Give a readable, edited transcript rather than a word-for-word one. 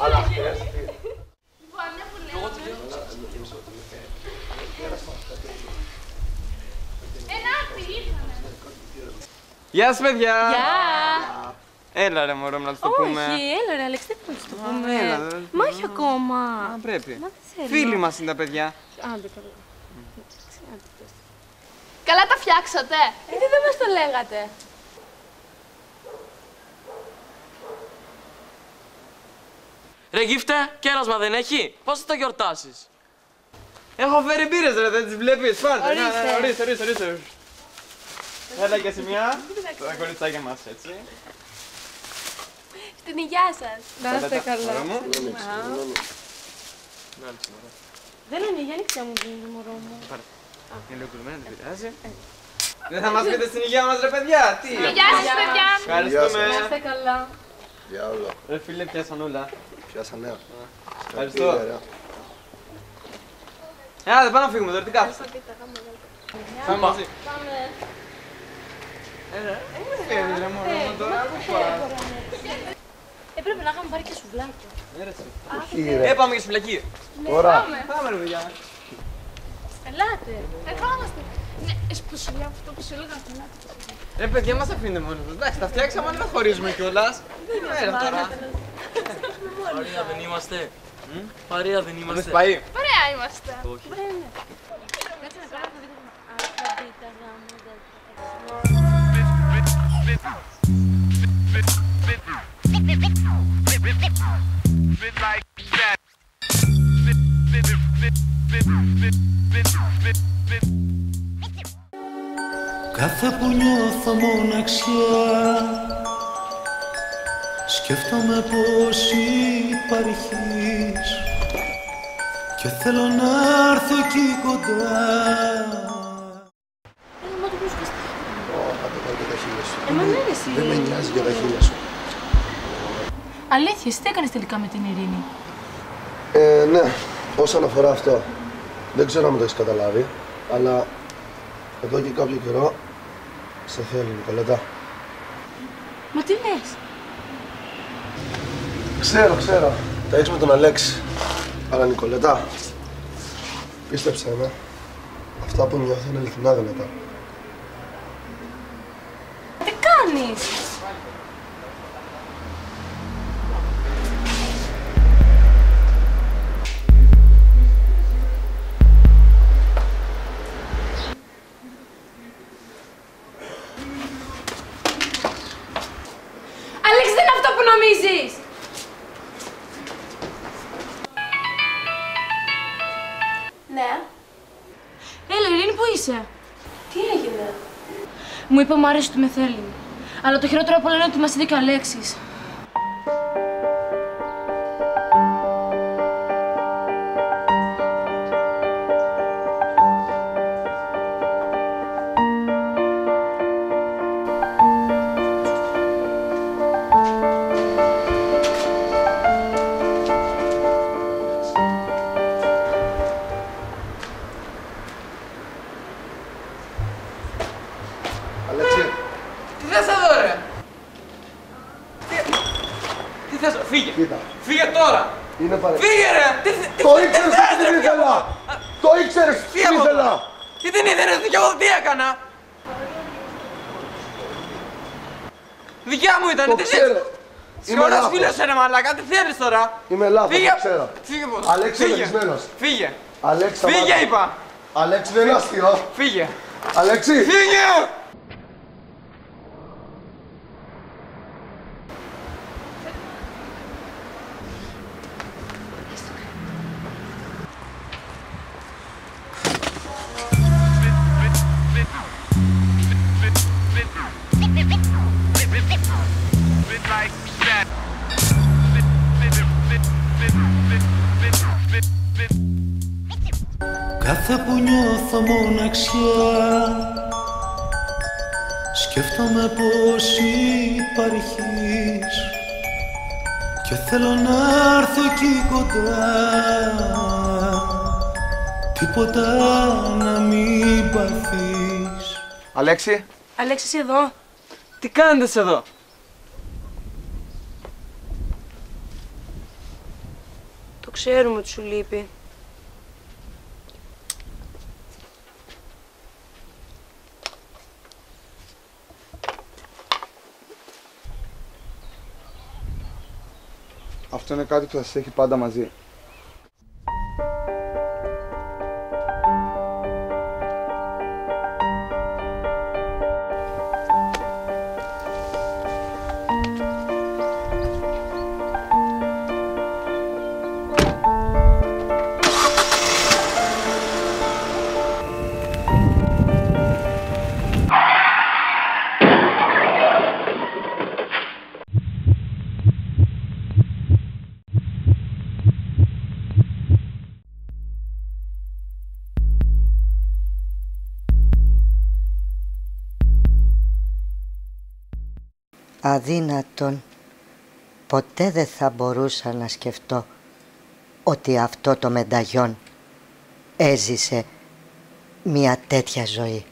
Αλλά χθες... Γεια σας, παιδιά! Γεια! Έλα ρε μωρό, να τους το πούμε. Όχι, έλα ρε Άλεξ, δεν θα τους το πούμε. Έλα, Μα όχι ακόμα. Α, πρέπει. Μα δεν θέλω. Φίλοι μας είναι τα παιδιά. Άντε, καλά. Καλά τα φτιάξατε. Γιατί δεν μας το λέγατε. Ρε γύφτε, κέρασμα δεν έχει. Πώς θα το γιορτάσεις? Έχω φέρει μπύρες ρε, δεν τις βλέπεις. Πάρτε, Ορίστε. ορίστε. Έλα και εσύ μια. Τα κοριτσάκια μας, έτσι. Στην υγειά σας. Να είστε καλά. Δεν είναι υγεία, νύχτα μου δίνει, μωρό μου. Είναι λίγο κουρμένα, δεν πειράζει. Δεν θα μας πείτε στην υγεία μας ρε παιδιά, τι. Γεια σας, παιδιά. Ευχαριστούμε. Να είστε καλά. Για όλα. Ρε φίλε, πιάσαν όλα. Πιάσανε. Ευχαριστώ. Δεν πάμε να φύγουμε τώρα, τι κάθεσαι. Πάμε μαζί. Φεύγει ρε μωρό μου τώρα, πού πας. Έπρεπε να είχαμε πάρει και σουβλάκι. Πάμε και στη φυλακή. Τώρα. Πάμε ρε παιδιά. Ελάτε. Ερχόμαστε. Ναι, εσποσουλιά αυτό που σου έλεγα πριν. Ρε παιδιά, μας αφήνετε μόνοι σας. Εντάξει, τα φτιάξαμε, αλλά δεν χωρίζουμε κιόλας. Έλα τώρα. Παρέα δεν είμαστε. Παρέα δεν Δεν είμαστε. σε πάει. Ωραία είμαστε. Όχι. Κάτσε να κάνω, θα δείτε. Αλφαβήτα, γάμο, Κάθε που νιώθω μοναξιά σκέφτομαι πως υπάρχεις και θέλω να έρθω εκεί κοντά. Μα το βρίσκεις. Πάτε πάρε και τα χείλια σου. Μα ναι, εσύ. Δεν με νοιάζει για τα χείλια σου. Αλήθεια, εσύ τι έκανες τελικά με την Ειρήνη? Ναι, όσον αφορά αυτό, δεν ξέρω αν το έχεις καταλάβει, αλλά εδώ και κάποιο καιρό σε θέλει, Νικολέτα. Μα τι λες? Ξέρω. Τα έχεις με τον Αλέξη. Αλλά Νικολέτα, πίστεψέ με, αυτά που νιώθω είναι αληθινά δυνατά. Τι κάνεις? Αλέξη, δεν είναι αυτό που νομίζεις! Ναι. Έλα, Ειρήνη, πού είσαι? Τι έγινε? Μου είπε μου άρεσε ότι με θέλει. Αλλά το χειρότερο από όλα είναι ότι μας είδε και ο Αλέξης. Αλέξη, Τι θες εδώ ρε. Τι θες, φύγε. κοίτα, Φύγε τώρα. είναι παρέ... Φύγε ρε. Το ήξερες ότι δεν ήθελα! Το ήξερες ότι Τι δεν από ήθελα! εδώ. Τι την ήθελες και εγώ τι έκανα. Δικιά μου ήταν, Το τι ξέρω. θες. Είμαι Σχολάς λάθος. φίλος ρε μαλάκα, τι θέλεις τώρα. Είμαι λάθος, Φύγε. το ξέρω. Φύγε πως. Αλέξη, Φύγε. ελεγχισμένος. Φύγε. Αλέξη, Φύγε σταμάτα. είπα. Αλέξη, δεν είναι αστείο. Φύγε. Αλέξη! Φύγε. Κάθε που νιώθω μοναξιά σκέφτομαι πως υπάρχεις και θέλω να έρθω εκεί κοντά, τίποτα να μην παθείς. Αλέξη, Αλέξη, εσύ εδώ. τι κάνετε εδώ. ξέρουμε ότι σου λείπει. Αυτό είναι κάτι που θα σας έχει πάντα μαζί. Αδύνατον. Ποτέ δεν θα μπορούσα να σκεφτώ ότι αυτό το μενταγιόν έζησε μια τέτοια ζωή.